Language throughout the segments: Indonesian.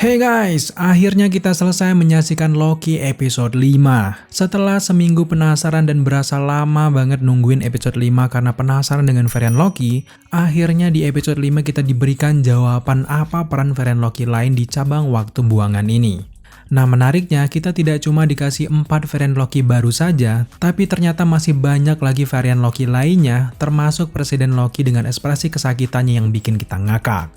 Hey guys, akhirnya kita selesai menyaksikan Loki episode 5. Setelah seminggu penasaran dan berasa lama banget nungguin episode 5 karena penasaran dengan varian Loki, akhirnya di episode 5 kita diberikan jawaban apa peran varian Loki lain di cabang waktu buangan ini. Nah menariknya, kita tidak cuma dikasih 4 varian Loki baru saja, tapi ternyata masih banyak lagi varian Loki lainnya, termasuk Presiden Loki dengan ekspresi kesakitannya yang bikin kita ngakak.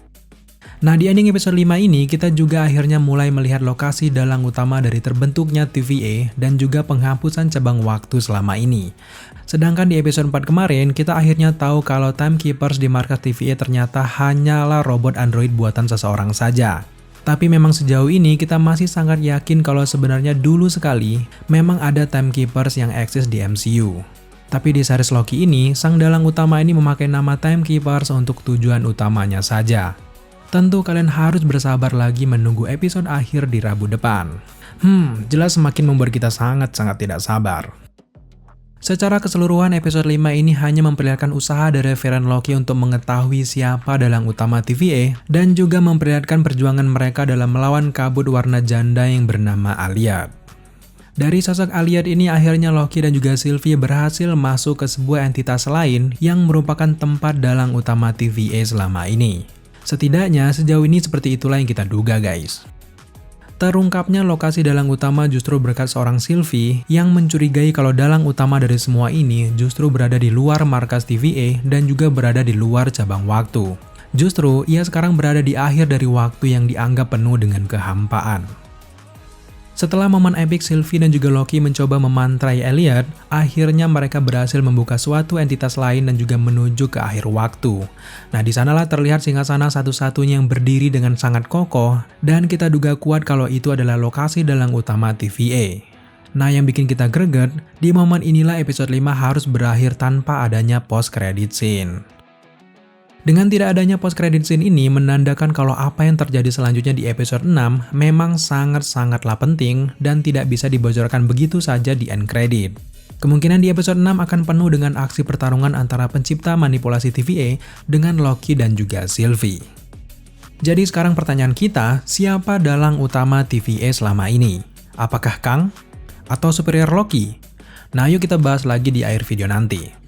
Nah di ending episode 5 ini kita juga akhirnya mulai melihat lokasi dalang utama dari terbentuknya TVA dan juga penghapusan cabang waktu selama ini. Sedangkan di episode 4 kemarin kita akhirnya tahu kalau Timekeepers di markas TVA ternyata hanyalah robot android buatan seseorang saja. Tapi memang sejauh ini kita masih sangat yakin kalau sebenarnya dulu sekali memang ada Timekeepers yang eksis di MCU. Tapi di series Loki ini, sang dalang utama ini memakai nama Timekeepers untuk tujuan utamanya saja. Tentu kalian harus bersabar lagi menunggu episode akhir di Rabu depan. Jelas semakin membuat kita sangat-sangat tidak sabar. Secara keseluruhan episode 5 ini hanya memperlihatkan usaha dari varian Loki untuk mengetahui siapa dalang utama TVA dan juga memperlihatkan perjuangan mereka dalam melawan kabut warna janda yang bernama Alliad. Dari sosok Alliad ini akhirnya Loki dan juga Sylvie berhasil masuk ke sebuah entitas lain yang merupakan tempat dalang utama TVA selama ini. Setidaknya sejauh ini seperti itulah yang kita duga guys. Terungkapnya lokasi dalang utama justru berkat seorang Sylvie yang mencurigai kalau dalang utama dari semua ini justru berada di luar markas TVA dan juga berada di luar cabang waktu. Justru ia sekarang berada di akhir dari waktu yang dianggap penuh dengan kehampaan. Setelah momen epic Sylvie dan juga Loki mencoba memantrai Alliad, akhirnya mereka berhasil membuka suatu entitas lain dan juga menuju ke akhir waktu. Nah di sanalah terlihat singgasana satu-satunya yang berdiri dengan sangat kokoh dan kita duga kuat kalau itu adalah lokasi dalang utama TVA. Nah yang bikin kita greget, di momen inilah episode 5 harus berakhir tanpa adanya post credit scene. Dengan tidak adanya post credit scene ini menandakan kalau apa yang terjadi selanjutnya di episode 6 memang sangat-sangatlah penting dan tidak bisa dibocorkan begitu saja di end credit. Kemungkinan di episode 6 akan penuh dengan aksi pertarungan antara pencipta manipulasi TVA dengan Loki dan juga Sylvie. Jadi sekarang pertanyaan kita, siapa dalang utama TVA selama ini? Apakah Kang? Atau superior Loki? Nah yuk kita bahas lagi di akhir video nanti.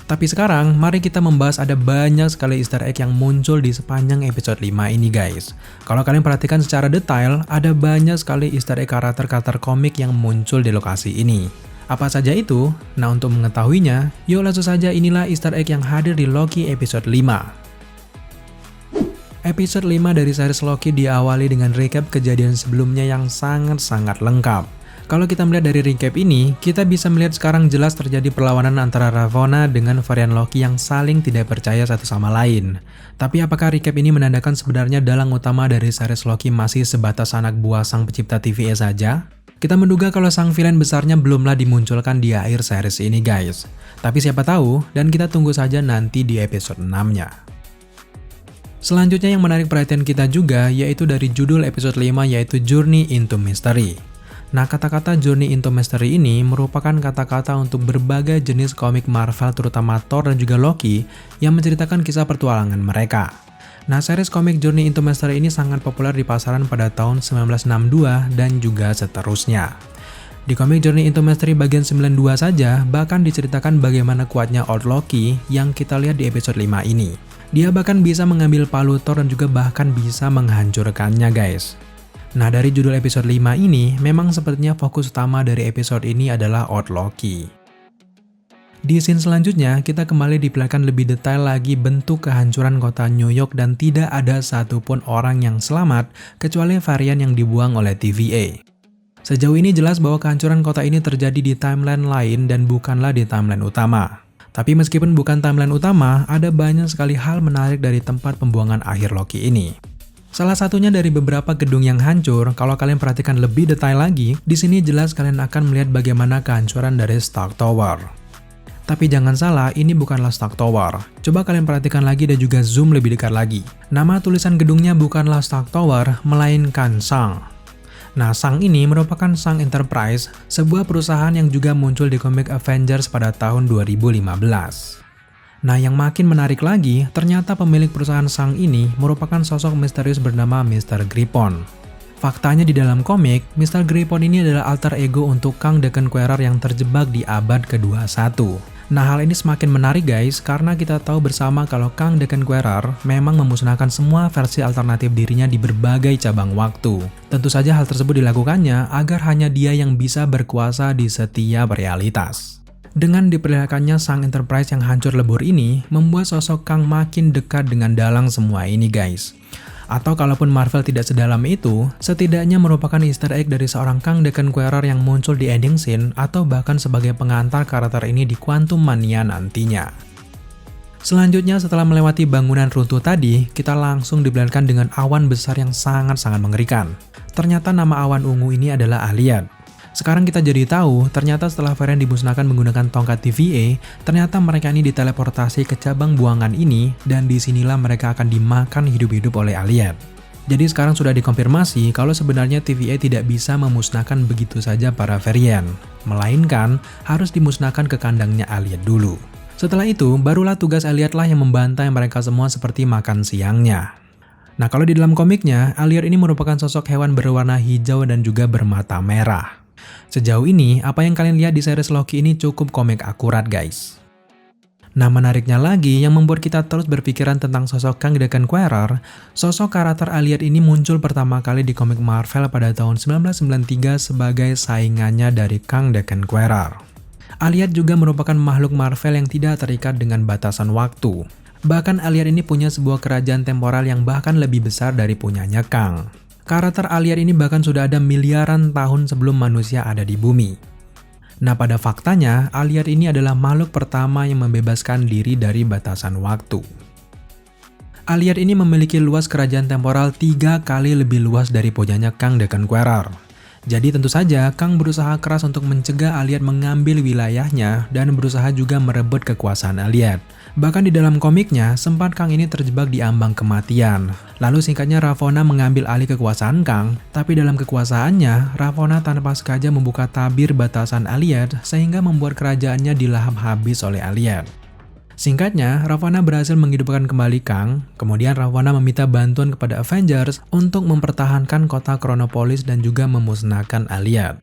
Tapi sekarang, mari kita membahas ada banyak sekali easter egg yang muncul di sepanjang episode 5 ini guys. Kalau kalian perhatikan secara detail, ada banyak sekali easter egg karakter-karakter komik yang muncul di lokasi ini. Apa saja itu? Nah untuk mengetahuinya, yuk langsung saja inilah easter egg yang hadir di Loki episode 5. Episode 5 dari series Loki diawali dengan recap kejadian sebelumnya yang sangat-sangat lengkap. Kalau kita melihat dari recap ini, kita bisa melihat sekarang jelas terjadi perlawanan antara Ravonna dengan varian Loki yang saling tidak percaya satu sama lain. Tapi apakah recap ini menandakan sebenarnya dalang utama dari series Loki masih sebatas anak buah sang pencipta TVA saja? Kita menduga kalau sang villain besarnya belumlah dimunculkan di akhir series ini guys. Tapi siapa tahu, dan kita tunggu saja nanti di episode 6-nya. Selanjutnya yang menarik perhatian kita juga yaitu dari judul episode 5 yaitu Journey into Mystery. Nah kata-kata Journey into Mystery ini merupakan kata-kata untuk berbagai jenis komik Marvel terutama Thor dan juga Loki yang menceritakan kisah petualangan mereka. Nah series komik Journey into Mystery ini sangat populer di pasaran pada tahun 1962 dan juga seterusnya. Di komik Journey into Mystery bagian 92 saja bahkan diceritakan bagaimana kuatnya Old Loki yang kita lihat di episode 5 ini. Dia bahkan bisa mengambil palu Thor dan juga bahkan bisa menghancurkannya guys. Nah dari judul episode 5 ini, memang sepertinya fokus utama dari episode ini adalah Old Loki. Di scene selanjutnya, kita kembali diperlihatkan lebih detail lagi bentuk kehancuran kota New York dan tidak ada satupun orang yang selamat kecuali varian yang dibuang oleh TVA. Sejauh ini jelas bahwa kehancuran kota ini terjadi di timeline lain dan bukanlah di timeline utama. Tapi meskipun bukan timeline utama, ada banyak sekali hal menarik dari tempat pembuangan akhir Loki ini. Salah satunya dari beberapa gedung yang hancur, kalau kalian perhatikan lebih detail lagi, di sini jelas kalian akan melihat bagaimana kehancuran dari Stark Tower. Tapi jangan salah, ini bukanlah Stark Tower. Coba kalian perhatikan lagi dan juga zoom lebih dekat lagi. Nama tulisan gedungnya bukanlah Stark Tower, melainkan Sang. Nah, Sang ini merupakan Sang Enterprise, sebuah perusahaan yang juga muncul di komik Avengers pada tahun 2015. Nah, yang makin menarik lagi, ternyata pemilik perusahaan Sang ini merupakan sosok misterius bernama Mr. Griffon. Faktanya di dalam komik, Mr. Griffon ini adalah alter ego untuk Kang the Conqueror yang terjebak di abad ke-21. Nah, hal ini semakin menarik guys, karena kita tahu bersama kalau Kang the Conqueror memang memusnahkan semua versi alternatif dirinya di berbagai cabang waktu. Tentu saja hal tersebut dilakukannya agar hanya dia yang bisa berkuasa di setiap realitas. Dengan diperlihatkannya Sang Enterprise yang hancur lebur ini, membuat sosok Kang makin dekat dengan dalang semua ini guys. Atau kalaupun Marvel tidak sedalam itu, setidaknya merupakan easter egg dari seorang Kang the Conqueror yang muncul di ending scene atau bahkan sebagai pengantar karakter ini di Quantum Mania nantinya. Selanjutnya setelah melewati bangunan runtuh tadi, kita langsung diperlihatkan dengan awan besar yang sangat-sangat mengerikan. Ternyata nama awan ungu ini adalah Alliad. Sekarang kita jadi tahu, ternyata setelah varian dimusnahkan menggunakan tongkat TVA, ternyata mereka ini diteleportasi ke cabang buangan ini, dan disinilah mereka akan dimakan hidup-hidup oleh Alliad. Jadi sekarang sudah dikonfirmasi kalau sebenarnya TVA tidak bisa memusnahkan begitu saja para varian, melainkan harus dimusnahkan ke kandangnya Alliad dulu. Setelah itu, barulah tugas Alliad lah yang membantai mereka semua seperti makan siangnya. Nah, kalau di dalam komiknya, Alliad ini merupakan sosok hewan berwarna hijau dan juga bermata merah. Sejauh ini, apa yang kalian lihat di series Loki ini cukup komik akurat guys. Nah, menariknya lagi yang membuat kita terus berpikiran tentang sosok Kang the Conqueror, sosok karakter Alliad ini muncul pertama kali di komik Marvel pada tahun 1993 sebagai saingannya dari Kang the Conqueror. Alliad juga merupakan makhluk Marvel yang tidak terikat dengan batasan waktu. Bahkan Alliad ini punya sebuah kerajaan temporal yang bahkan lebih besar dari punyanya Kang. Karakter Alliad ini bahkan sudah ada miliaran tahun sebelum manusia ada di bumi. Nah, pada faktanya, Alliad ini adalah makhluk pertama yang membebaskan diri dari batasan waktu. Alliad ini memiliki luas kerajaan temporal 3 kali lebih luas dari punyanya Kang the Conqueror. Jadi tentu saja Kang berusaha keras untuk mencegah Alliad mengambil wilayahnya dan berusaha juga merebut kekuasaan Alliad. Bahkan di dalam komiknya, sempat Kang ini terjebak di ambang kematian. Lalu singkatnya Ravonna mengambil alih kekuasaan Kang, tapi dalam kekuasaannya, Ravonna tanpa sengaja membuka tabir batasan Alliad sehingga membuat kerajaannya dilahap habis oleh Alliad. Singkatnya, Ravonna berhasil menghidupkan kembali Kang, kemudian Ravonna meminta bantuan kepada Avengers untuk mempertahankan kota Chronopolis dan juga memusnahkan Alliad.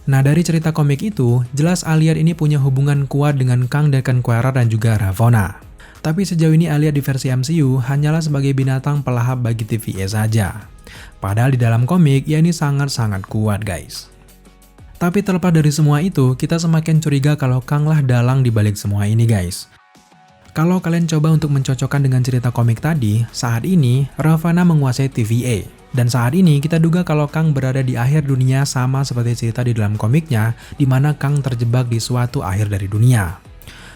Nah, dari cerita komik itu, jelas Alliad ini punya hubungan kuat dengan Kang the Conqueror dan juga Ravonna. Tapi sejauh ini Alliad di versi MCU hanyalah sebagai binatang pelahap bagi TVA saja. Padahal di dalam komik, ia ini sangat-sangat kuat guys. Tapi terlepas dari semua itu, kita semakin curiga kalau Kang lah dalang di balik semua ini guys. Kalau kalian coba untuk mencocokkan dengan cerita komik tadi, saat ini Ravonna menguasai TVA. Dan saat ini kita duga kalau Kang berada di akhir dunia sama seperti cerita di dalam komiknya, di mana Kang terjebak di suatu akhir dari dunia.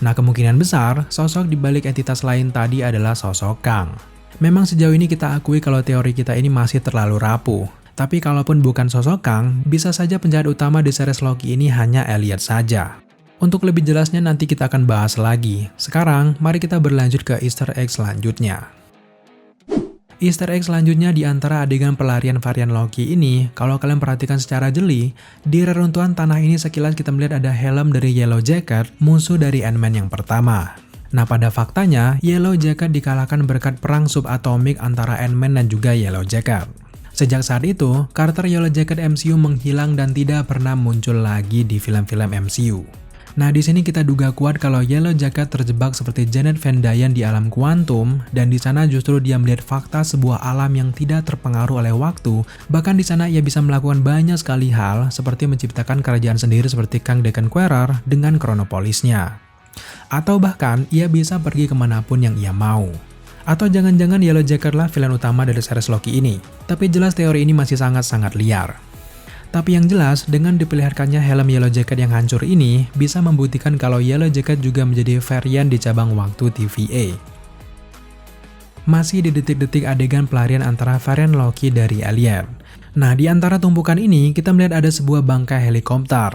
Nah, kemungkinan besar sosok di balik entitas lain tadi adalah sosok Kang. Memang sejauh ini kita akui kalau teori kita ini masih terlalu rapuh. Tapi kalaupun bukan sosok Kang, bisa saja penjahat utama di series Loki ini hanya Alliad saja. Untuk lebih jelasnya nanti kita akan bahas lagi. Sekarang, mari kita berlanjut ke Easter egg selanjutnya. Easter egg selanjutnya di antara adegan pelarian varian Loki ini, kalau kalian perhatikan secara jeli, di reruntuhan tanah ini sekilas kita melihat ada helm dari Yellow Jacket, musuh dari Ant-Man yang pertama. Nah, pada faktanya, Yellow Jacket dikalahkan berkat perang subatomik antara Ant-Man dan juga Yellow Jacket. Sejak saat itu, karakter Yellow Jacket MCU menghilang dan tidak pernah muncul lagi di film-film MCU. Nah, di sini kita duga kuat kalau Yellow Jacket terjebak seperti Janet Van Dyne di alam kuantum, dan di sana justru dia melihat fakta sebuah alam yang tidak terpengaruh oleh waktu. Bahkan di sana ia bisa melakukan banyak sekali hal, seperti menciptakan kerajaan sendiri seperti Kang the Conqueror dengan Chronopolisnya. Atau bahkan ia bisa pergi kemanapun yang ia mau. Atau jangan-jangan Yellow Jacket lah villain utama dari series Loki ini. Tapi jelas teori ini masih sangat-sangat liar. Tapi yang jelas, dengan diperlihatkannya helm Yellow Jacket yang hancur ini, bisa membuktikan kalau Yellow Jacket juga menjadi varian di cabang waktu TVA. Masih di detik-detik adegan pelarian antara varian Loki dari Alliad. Nah, di antara tumpukan ini, kita melihat ada sebuah bangkai helikopter.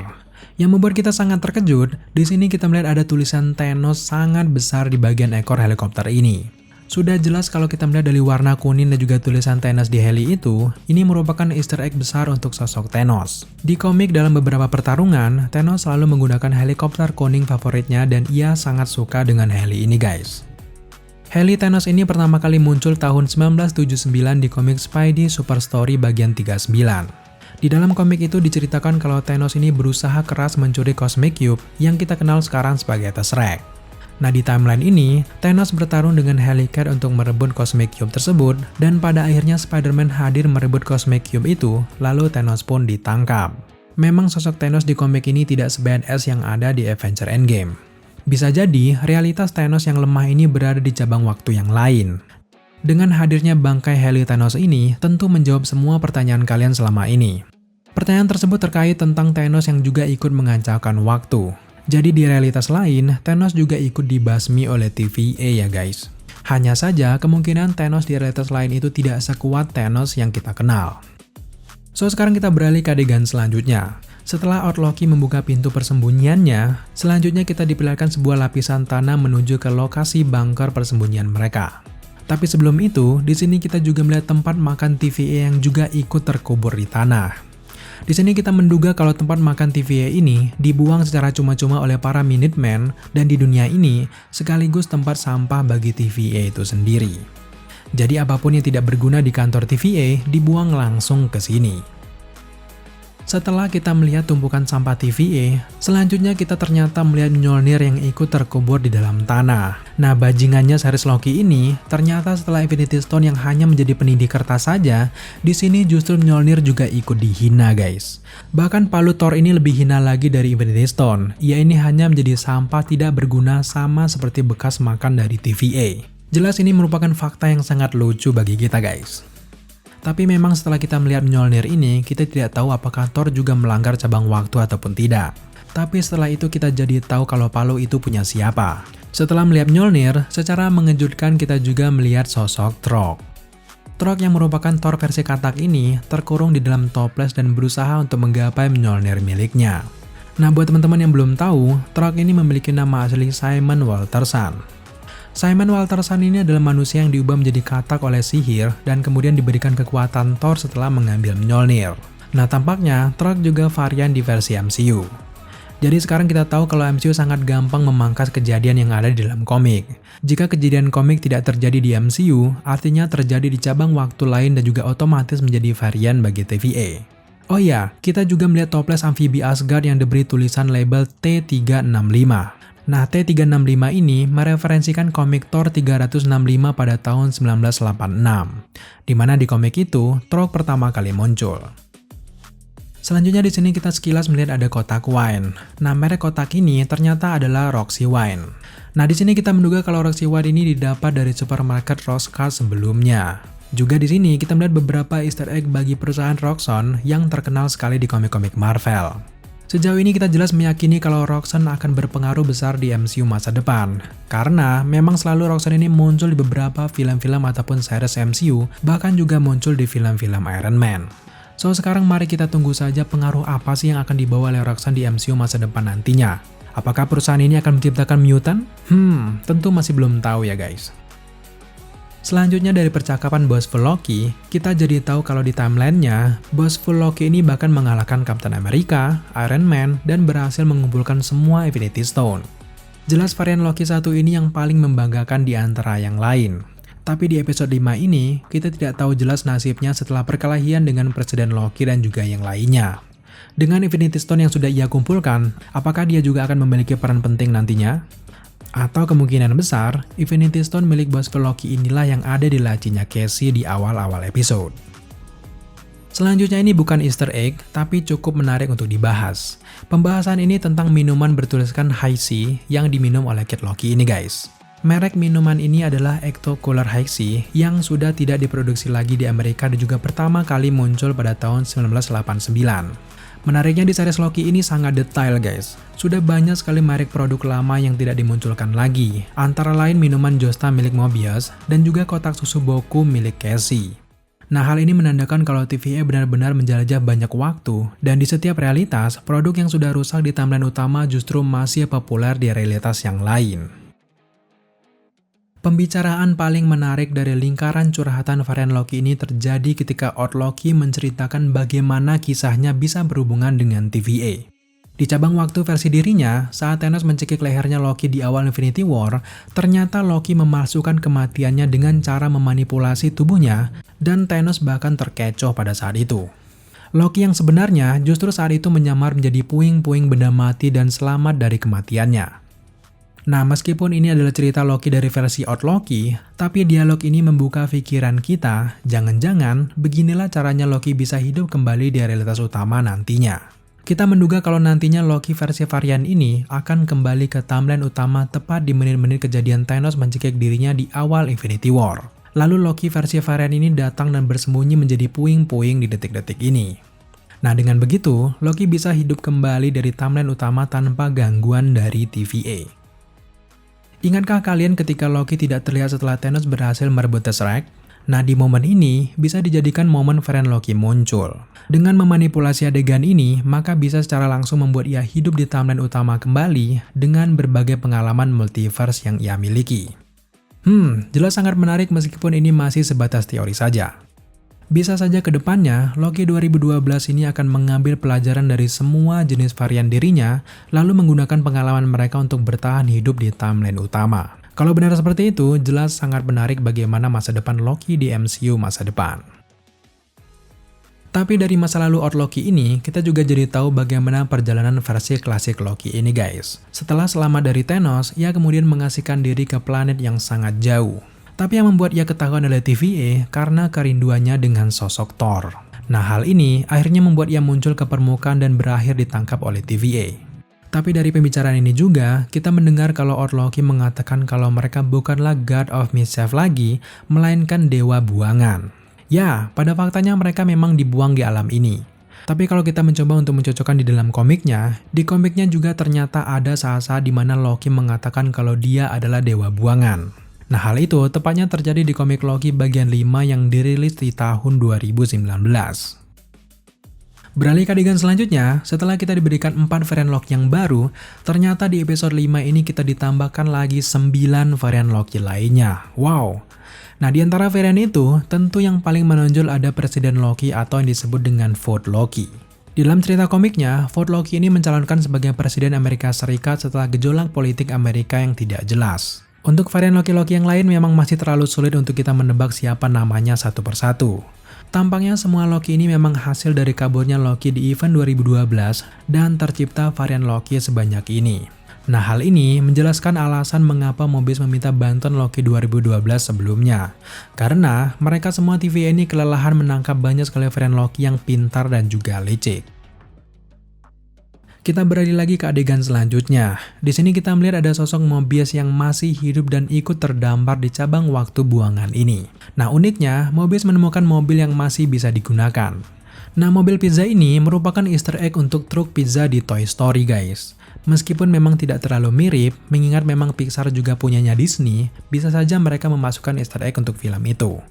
Yang membuat kita sangat terkejut, di sini kita melihat ada tulisan Thanos sangat besar di bagian ekor helikopter ini. Sudah jelas kalau kita melihat dari warna kuning dan juga tulisan Thanos di heli itu, ini merupakan easter egg besar untuk sosok Thanos. Di komik dalam beberapa pertarungan, Thanos selalu menggunakan helikopter kuning favoritnya dan ia sangat suka dengan heli ini guys. Heli Thanos ini pertama kali muncul tahun 1979 di komik Spidey Super Story bagian 39. Di dalam komik itu diceritakan kalau Thanos ini berusaha keras mencuri Cosmic Cube yang kita kenal sekarang sebagai Tesseract. Nah di timeline ini, Thanos bertarung dengan Helicat untuk merebut Cosmic Cube tersebut, dan pada akhirnya Spider-Man hadir merebut Cosmic Cube itu, lalu Thanos pun ditangkap. Memang sosok Thanos di komik ini tidak se-badass yang ada di Avengers Endgame. Bisa jadi, realitas Thanos yang lemah ini berada di cabang waktu yang lain. Dengan hadirnya bangkai heli Thanos ini, tentu menjawab semua pertanyaan kalian selama ini. Pertanyaan tersebut terkait tentang Thanos yang juga ikut mengacaukan waktu. Jadi di realitas lain, Thanos juga ikut dibasmi oleh TVA ya guys. Hanya saja kemungkinan Thanos di realitas lain itu tidak sekuat Thanos yang kita kenal. So sekarang kita beralih ke adegan selanjutnya. Setelah Loki membuka pintu persembunyiannya, selanjutnya kita diperlihatkan sebuah lapisan tanah menuju ke lokasi bunker persembunyian mereka. Tapi sebelum itu, di sini kita juga melihat tempat makan TVA yang juga ikut terkubur di tanah. Di sini kita menduga kalau tempat makan TVA ini dibuang secara cuma-cuma oleh para Minutemen dan di dunia ini sekaligus tempat sampah bagi TVA itu sendiri. Jadi apapun yang tidak berguna di kantor TVA dibuang langsung ke sini. Setelah kita melihat tumpukan sampah TVA, selanjutnya kita ternyata melihat Mjolnir yang ikut terkubur di dalam tanah. Nah, bajingannya series Loki ini, ternyata setelah Infinity Stone yang hanya menjadi penindih kertas saja, di sini justru Mjolnir juga ikut dihina guys. Bahkan palu Thor ini lebih hina lagi dari Infinity Stone, ia ini hanya menjadi sampah tidak berguna sama seperti bekas makan dari TVA. Jelas ini merupakan fakta yang sangat lucu bagi kita guys. Tapi memang setelah kita melihat Mjolnir ini, kita tidak tahu apakah Thor juga melanggar cabang waktu ataupun tidak. Tapi setelah itu kita jadi tahu kalau palu itu punya siapa. Setelah melihat Mjolnir, secara mengejutkan kita juga melihat sosok Throg. Throg yang merupakan Thor versi katak ini terkurung di dalam toples dan berusaha untuk menggapai Mjolnir miliknya. Nah buat teman-teman yang belum tahu, Throg ini memiliki nama asli Simon Walterson. Simon Walterson ini adalah manusia yang diubah menjadi katak oleh sihir dan kemudian diberikan kekuatan Thor setelah mengambil Mjolnir. Nah tampaknya Throg juga varian di versi MCU. Jadi sekarang kita tahu kalau MCU sangat gampang memangkas kejadian yang ada di dalam komik. Jika kejadian komik tidak terjadi di MCU, artinya terjadi di cabang waktu lain dan juga otomatis menjadi varian bagi TVA. Oh ya, kita juga melihat toples amfibi Asgard yang diberi tulisan label T365. Nah, T365 ini mereferensikan komik Thor 365 pada tahun 1986, di mana di komik itu Throg pertama kali muncul. Selanjutnya di sini kita sekilas melihat ada kotak wine. Nah, merek kotak ini ternyata adalah Roxy Wine. Nah, di sini kita menduga kalau Roxy Wine ini didapat dari supermarket Roxcart sebelumnya. Juga di sini kita melihat beberapa easter egg bagi perusahaan Roxxon yang terkenal sekali di komik-komik Marvel. Sejauh ini kita jelas meyakini kalau Roxxon akan berpengaruh besar di MCU masa depan. Karena memang selalu Roxxon ini muncul di beberapa film-film ataupun series MCU, bahkan juga muncul di film-film Iron Man. So sekarang mari kita tunggu saja pengaruh apa sih yang akan dibawa oleh Roxxon di MCU masa depan nantinya. Apakah perusahaan ini akan menciptakan mutant? Tentu masih belum tahu ya guys. Selanjutnya dari percakapan Bossful Loki, kita jadi tahu kalau di timelinenya, Bossful Loki ini bahkan mengalahkan Captain America, Iron Man, dan berhasil mengumpulkan semua Infinity Stone. Jelas varian Loki satu ini yang paling membanggakan di antara yang lain. Tapi di episode 5 ini, kita tidak tahu jelas nasibnya setelah perkelahian dengan Presiden Loki dan juga yang lainnya. Dengan Infinity Stone yang sudah ia kumpulkan, apakah dia juga akan memiliki peran penting nantinya? Atau kemungkinan besar, Infinity Stone milik Bossful Loki inilah yang ada di lacinya Cassie di awal-awal episode. Selanjutnya ini bukan easter egg, tapi cukup menarik untuk dibahas. Pembahasan ini tentang minuman bertuliskan High Sea yang diminum oleh Kid Loki ini guys. Merek minuman ini adalah Ecto Cooler High Sea yang sudah tidak diproduksi lagi di Amerika dan juga pertama kali muncul pada tahun 1989. Menariknya di series Loki ini sangat detail guys. Sudah banyak sekali merek produk lama yang tidak dimunculkan lagi, antara lain minuman Josta milik Mobius dan juga kotak susu Boku milik Cassie. Nah hal ini menandakan kalau TVA benar-benar menjelajah banyak waktu, dan di setiap realitas, produk yang sudah rusak di timeline utama justru masih populer di realitas yang lain. Pembicaraan paling menarik dari lingkaran curhatan varian Loki ini terjadi ketika Odd Loki menceritakan bagaimana kisahnya bisa berhubungan dengan TVA. Di cabang waktu versi dirinya, saat Thanos mencekik lehernya Loki di awal Infinity War, ternyata Loki memalsukan kematiannya dengan cara memanipulasi tubuhnya, dan Thanos bahkan terkecoh pada saat itu. Loki yang sebenarnya justru saat itu menyamar menjadi puing-puing benda mati dan selamat dari kematiannya. Nah, meskipun ini adalah cerita Loki dari versi Odd Loki, tapi dialog ini membuka pikiran kita, jangan-jangan beginilah caranya Loki bisa hidup kembali di realitas utama nantinya. Kita menduga kalau nantinya Loki versi varian ini akan kembali ke timeline utama tepat di menit-menit kejadian Thanos mencekik dirinya di awal Infinity War. Lalu Loki versi varian ini datang dan bersembunyi menjadi puing-puing di detik-detik ini. Nah, dengan begitu, Loki bisa hidup kembali dari timeline utama tanpa gangguan dari TVA. Ingatkah kalian ketika Loki tidak terlihat setelah Thanos berhasil merebut Tesseract? Nah, di momen ini bisa dijadikan momen varian Loki muncul. Dengan memanipulasi adegan ini, maka bisa secara langsung membuat ia hidup di timeline utama kembali dengan berbagai pengalaman multiverse yang ia miliki. Jelas sangat menarik meskipun ini masih sebatas teori saja. Bisa saja ke depannya, Loki 2012 ini akan mengambil pelajaran dari semua jenis varian dirinya, lalu menggunakan pengalaman mereka untuk bertahan hidup di timeline utama. Kalau benar seperti itu, jelas sangat menarik bagaimana masa depan Loki di MCU masa depan. Tapi dari masa lalu Odd Loki ini, kita juga jadi tahu bagaimana perjalanan versi klasik Loki ini guys. Setelah selamat dari Thanos, ia kemudian mengasihkan diri ke planet yang sangat jauh. Tapi yang membuat ia ketahuan adalah TVA karena kerinduannya dengan sosok Thor. Nah, hal ini akhirnya membuat ia muncul ke permukaan dan berakhir ditangkap oleh TVA. Tapi dari pembicaraan ini juga, kita mendengar kalau Odd Loki mengatakan kalau mereka bukanlah God of Mischief lagi, melainkan dewa buangan. Ya, pada faktanya mereka memang dibuang di alam ini. Tapi kalau kita mencoba untuk mencocokkan di dalam komiknya, di komiknya juga ternyata ada saat-saat di mana Loki mengatakan kalau dia adalah dewa buangan. Nah, hal itu tepatnya terjadi di komik Loki bagian 5 yang dirilis di tahun 2019. Beralih ke adegan selanjutnya, setelah kita diberikan 4 varian Loki yang baru, ternyata di episode 5 ini kita ditambahkan lagi 9 varian Loki lainnya. Wow! Nah, di antara varian itu, tentu yang paling menonjol ada Presiden Loki atau yang disebut dengan Vote Loki. Di dalam cerita komiknya, Vote Loki ini mencalonkan sebagai Presiden Amerika Serikat setelah gejolak politik Amerika yang tidak jelas. Untuk varian Loki-Loki yang lain memang masih terlalu sulit untuk kita menebak siapa namanya satu persatu. Tampaknya semua Loki ini memang hasil dari kaburnya Loki di event 2012 dan tercipta varian Loki sebanyak ini. Nah, hal ini menjelaskan alasan mengapa Mobius meminta bantuan Loki 2012 sebelumnya. Karena mereka semua TVA ini kelelahan menangkap banyak sekali varian Loki yang pintar dan juga licik. Kita beralih lagi ke adegan selanjutnya. Di sini kita melihat ada sosok Mobius yang masih hidup dan ikut terdampar di cabang waktu buangan ini. Nah, uniknya, Mobius menemukan mobil yang masih bisa digunakan. Nah, mobil pizza ini merupakan easter egg untuk truk pizza di Toy Story guys. Meskipun memang tidak terlalu mirip, mengingat memang Pixar juga punyanya Disney, bisa saja mereka memasukkan easter egg untuk film itu.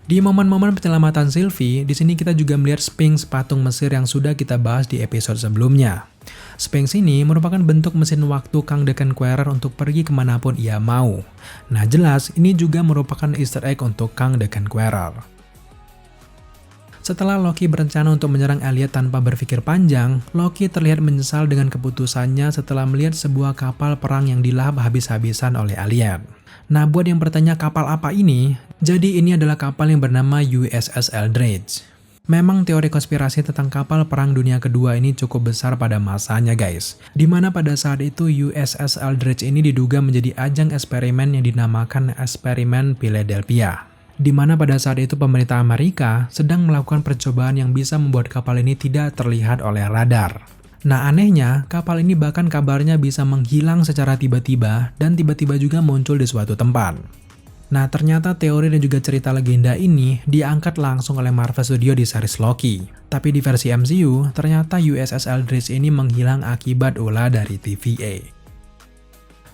Di momen-momen penyelamatan Sylvie, di sini kita juga melihat Sphinx patung Mesir yang sudah kita bahas di episode sebelumnya. Sphinx ini merupakan bentuk mesin waktu Kang the Conqueror untuk pergi kemanapun ia mau. Nah, jelas ini juga merupakan easter egg untuk Kang the Conqueror. Setelah Loki berencana untuk menyerang Elliot tanpa berpikir panjang, Loki terlihat menyesal dengan keputusannya setelah melihat sebuah kapal perang yang dilahap habis-habisan oleh Elliot. Nah, buat yang bertanya kapal apa ini, jadi ini adalah kapal yang bernama USS Eldridge. Memang teori konspirasi tentang kapal perang dunia kedua ini cukup besar pada masanya guys. Dimana pada saat itu USS Eldridge ini diduga menjadi ajang eksperimen yang dinamakan eksperimen Philadelphia. Dimana pada saat itu pemerintah Amerika sedang melakukan percobaan yang bisa membuat kapal ini tidak terlihat oleh radar. Nah, anehnya, kapal ini bahkan kabarnya bisa menghilang secara tiba-tiba dan tiba-tiba juga muncul di suatu tempat. Nah, ternyata teori dan juga cerita legenda ini diangkat langsung oleh Marvel Studios di series Loki. Tapi di versi MCU, ternyata USS Eldridge ini menghilang akibat ulah dari TVA.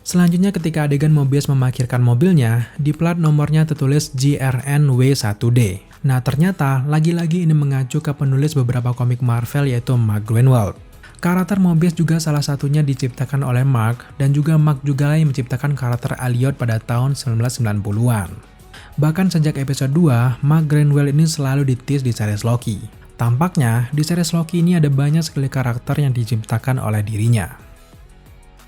Selanjutnya ketika adegan Mobius memarkirkan mobilnya, di plat nomornya tertulis GRN-W1D. Nah, ternyata lagi-lagi ini mengacu ke penulis beberapa komik Marvel yaitu Mark Gruenwald. Karakter Mobius juga salah satunya diciptakan oleh Mark, dan juga Mark juga yang menciptakan karakter Elliot pada tahun 1990-an. Bahkan sejak episode 2, Mark Greenwell ini selalu ditis di series Loki. Tampaknya, di series Loki ini ada banyak sekali karakter yang diciptakan oleh dirinya.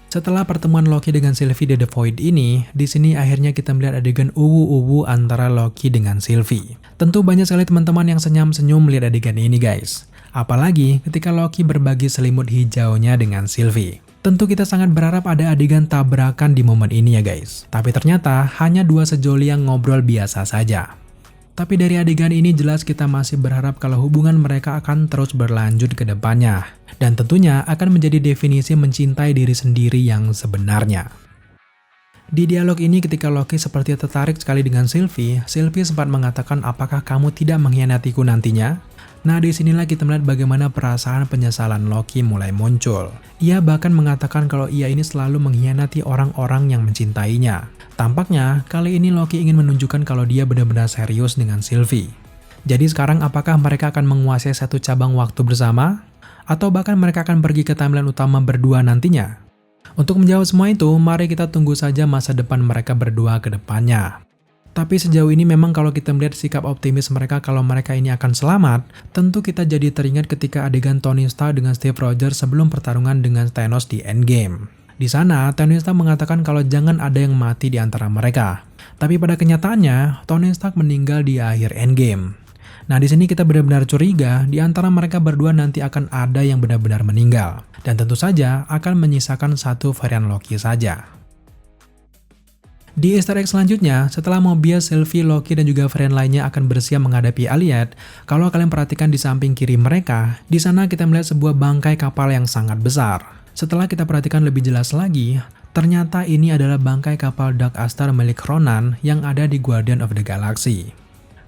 Setelah pertemuan Loki dengan Sylvie di The Void ini, di sini akhirnya kita melihat adegan uwu-uwu antara Loki dengan Sylvie. Tentu banyak sekali teman-teman yang senyum-senyum melihat adegan ini guys. Apalagi ketika Loki berbagi selimut hijaunya dengan Sylvie. Tentu kita sangat berharap ada adegan tabrakan di momen ini ya guys. Tapi ternyata hanya dua sejoli yang ngobrol biasa saja. Tapi dari adegan ini jelas kita masih berharap kalau hubungan mereka akan terus berlanjut ke depannya. Dan tentunya akan menjadi definisi mencintai diri sendiri yang sebenarnya. Di dialog ini ketika Loki seperti tertarik sekali dengan Sylvie, Sylvie sempat mengatakan apakah kamu tidak mengkhianatiku nantinya? Nah disinilah kita melihat bagaimana perasaan penyesalan Loki mulai muncul. Ia bahkan mengatakan kalau ia ini selalu mengkhianati orang-orang yang mencintainya. Tampaknya kali ini Loki ingin menunjukkan kalau dia benar-benar serius dengan Sylvie. Jadi sekarang apakah mereka akan menguasai satu cabang waktu bersama? Atau bahkan mereka akan pergi ke timeline utama berdua nantinya? Untuk menjawab semua itu, mari kita tunggu saja masa depan mereka berdua ke depannya. Tapi sejauh ini memang kalau kita melihat sikap optimis mereka kalau mereka ini akan selamat, tentu kita jadi teringat ketika adegan Tony Stark dengan Steve Rogers sebelum pertarungan dengan Thanos di Endgame. Di sana, Tony Stark mengatakan kalau jangan ada yang mati di antara mereka. Tapi pada kenyataannya, Tony Stark meninggal di akhir Endgame. Nah, di sini kita benar-benar curiga di antara mereka berdua nanti akan ada yang benar-benar meninggal. Dan tentu saja akan menyisakan satu varian Loki saja. Di easter egg selanjutnya, setelah Mobius, Sylvie, Loki, dan juga varian lainnya akan bersiap menghadapi Elliot, kalau kalian perhatikan di samping kiri mereka, di sana kita melihat sebuah bangkai kapal yang sangat besar. Setelah kita perhatikan lebih jelas lagi, ternyata ini adalah bangkai kapal Dark Astar milik Ronan yang ada di Guardian of the Galaxy.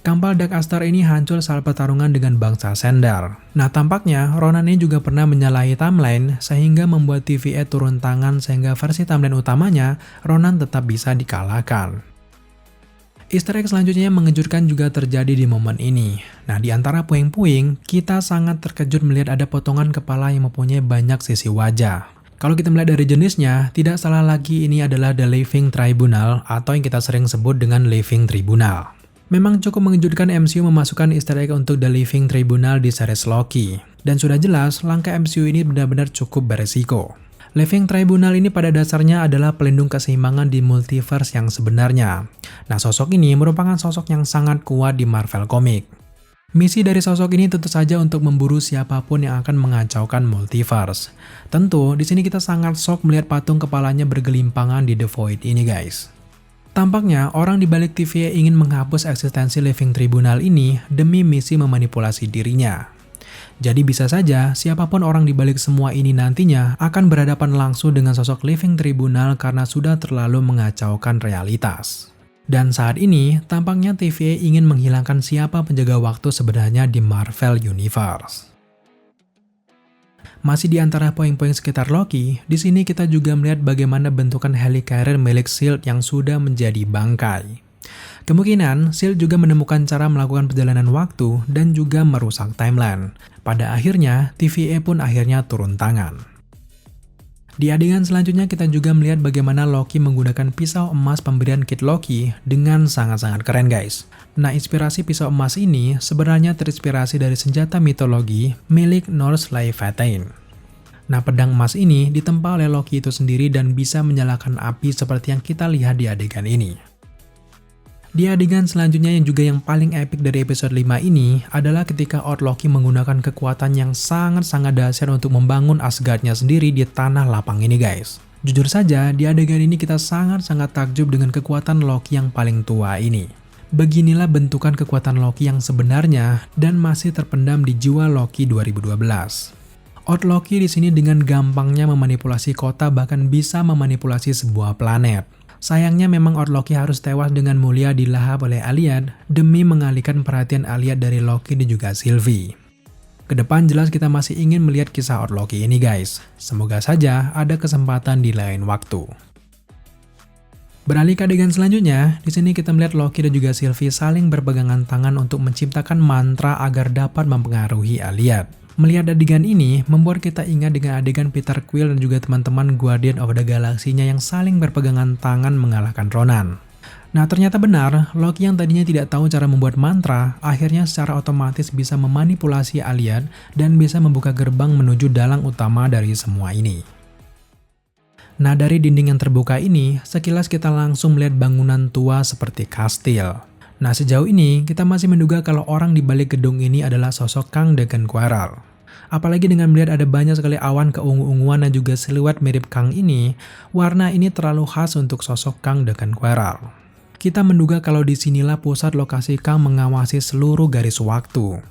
Kapal Dark Astar ini hancur saat pertarungan dengan bangsa Sendar. Nah tampaknya Ronan ini juga pernah menyalahi timeline sehingga membuat TVA turun tangan sehingga versi timeline utamanya Ronan tetap bisa dikalahkan. Easter egg selanjutnya yang mengejutkan juga terjadi di momen ini. Nah di antara puing-puing, kita sangat terkejut melihat ada potongan kepala yang mempunyai banyak sisi wajah. Kalau kita melihat dari jenisnya, tidak salah lagi ini adalah The Living Tribunal atau yang kita sering sebut dengan Living Tribunal. Memang cukup mengejutkan MCU memasukkan easter egg untuk The Living Tribunal di series Loki. Dan sudah jelas, langkah MCU ini benar-benar cukup beresiko. Living Tribunal ini pada dasarnya adalah pelindung keseimbangan di multiverse yang sebenarnya. Nah, sosok ini merupakan sosok yang sangat kuat di Marvel Comics. Misi dari sosok ini tentu saja untuk memburu siapapun yang akan mengacaukan multiverse. Tentu, di sini kita sangat shock melihat patung kepalanya bergelimpangan di The Void ini guys. Tampaknya orang di balik TVA ingin menghapus eksistensi Living Tribunal ini demi misi memanipulasi dirinya. Jadi bisa saja siapapun orang di balik semua ini nantinya akan berhadapan langsung dengan sosok Living Tribunal karena sudah terlalu mengacaukan realitas. Dan saat ini tampaknya TVA ingin menghilangkan siapa penjaga waktu sebenarnya di Marvel Universe. Masih di antara poin-poin sekitar Loki, di sini kita juga melihat bagaimana bentukan helicarrier milik S.H.I.E.L.D. yang sudah menjadi bangkai. Kemungkinan S.H.I.E.L.D. juga menemukan cara melakukan perjalanan waktu dan juga merusak timeline. Pada akhirnya, TVA pun akhirnya turun tangan. Di adegan selanjutnya kita juga melihat bagaimana Loki menggunakan pisau emas pemberian Kid Loki dengan sangat-sangat keren guys. Nah inspirasi pisau emas ini sebenarnya terinspirasi dari senjata mitologi milik Norse Leviathan. Nah pedang emas ini ditempa oleh Loki itu sendiri dan bisa menyalakan api seperti yang kita lihat di adegan ini. Di adegan selanjutnya yang juga yang paling epic dari episode 5 ini adalah ketika Loki menggunakan kekuatan yang sangat-sangat dahsyat untuk membangun Asgard-nya sendiri di tanah lapang ini guys. Jujur saja, di adegan ini kita sangat-sangat takjub dengan kekuatan Loki yang paling tua ini. Beginilah bentukan kekuatan Loki yang sebenarnya dan masih terpendam di jiwa Loki 2012. Loki di sini dengan gampangnya memanipulasi kota bahkan bisa memanipulasi sebuah planet. Sayangnya memang Loki harus tewas dengan mulia dilahap oleh Elliot demi mengalihkan perhatian Elliot dari Loki dan juga Sylvie. Kedepan jelas kita masih ingin melihat kisah Loki ini guys. Semoga saja ada kesempatan di lain waktu. Beralih ke adegan selanjutnya, di sini kita melihat Loki dan juga Sylvie saling berpegangan tangan untuk menciptakan mantra agar dapat mempengaruhi Elliot. Melihat adegan ini, membuat kita ingat dengan adegan Peter Quill dan juga teman-teman Guardian of the Galaxy-nya yang saling berpegangan tangan mengalahkan Ronan. Nah, ternyata benar, Loki yang tadinya tidak tahu cara membuat mantra, akhirnya secara otomatis bisa memanipulasi alien dan bisa membuka gerbang menuju dalang utama dari semua ini. Nah, dari dinding yang terbuka ini, sekilas kita langsung melihat bangunan tua seperti kastil. Nah, sejauh ini, kita masih menduga kalau orang di balik gedung ini adalah sosok Kang Degenquerel. Apalagi dengan melihat ada banyak sekali awan keungu-unguan dan juga siluet mirip Kang ini, warna ini terlalu khas untuk sosok Kang Degenquerel. Kita menduga kalau disinilah pusat lokasi Kang mengawasi seluruh garis waktu.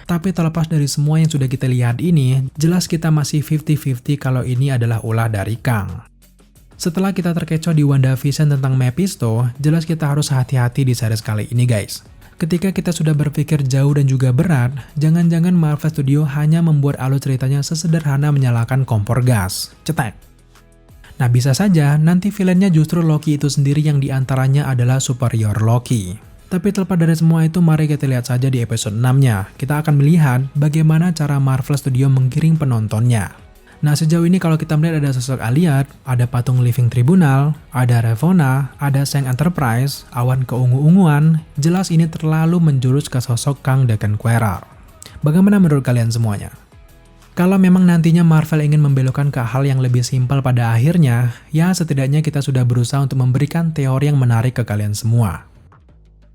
Tapi terlepas dari semua yang sudah kita lihat ini, jelas kita masih 50-50 kalau ini adalah ulah dari Kang. Setelah kita terkecoh di WandaVision tentang Mephisto, jelas kita harus hati-hati di series kali ini guys. Ketika kita sudah berpikir jauh dan juga berat, jangan-jangan Marvel Studio hanya membuat alur ceritanya sesederhana menyalakan kompor gas. Cetek. Nah, bisa saja nanti villainnya justru Loki itu sendiri yang diantaranya adalah superior Loki. Tapi terlepas dari semua itu, mari kita lihat saja di episode 6-nya. Kita akan melihat bagaimana cara Marvel Studio menggiring penontonnya. Nah, sejauh ini kalau kita melihat ada sosok Aliad, ada patung Living Tribunal, ada Ravonna, ada Sang Enterprise, awan keungu-unguan, jelas ini terlalu menjurus ke sosok Kang Degenquerel. Bagaimana menurut kalian semuanya? Kalau memang nantinya Marvel ingin membelokkan ke hal yang lebih simpel pada akhirnya, ya setidaknya kita sudah berusaha untuk memberikan teori yang menarik ke kalian semua.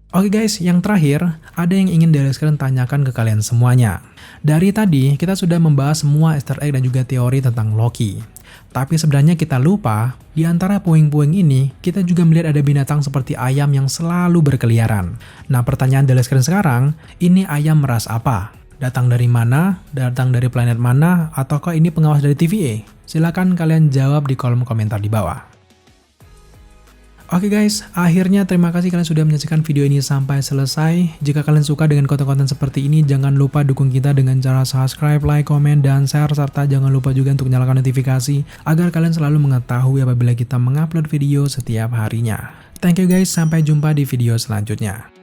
Oke guys, yang terakhir, ada yang ingin Deliskren tanyakan ke kalian semuanya. Dari tadi, kita sudah membahas semua easter egg dan juga teori tentang Loki. Tapi sebenarnya kita lupa, di antara puing-puing ini, kita juga melihat ada binatang seperti ayam yang selalu berkeliaran. Nah, pertanyaan Deliskren sekarang, ini ayam ras apa? Datang dari mana? Datang dari planet mana? Ataukah ini pengawas dari TVA? Silahkan kalian jawab di kolom komentar di bawah. Oke guys, akhirnya terima kasih kalian sudah menyaksikan video ini sampai selesai. Jika kalian suka dengan konten-konten seperti ini, jangan lupa dukung kita dengan cara subscribe, like, komen, dan share. Serta jangan lupa juga untuk nyalakan notifikasi agar kalian selalu mengetahui apabila kita mengupload video setiap harinya. Thank you guys, sampai jumpa di video selanjutnya.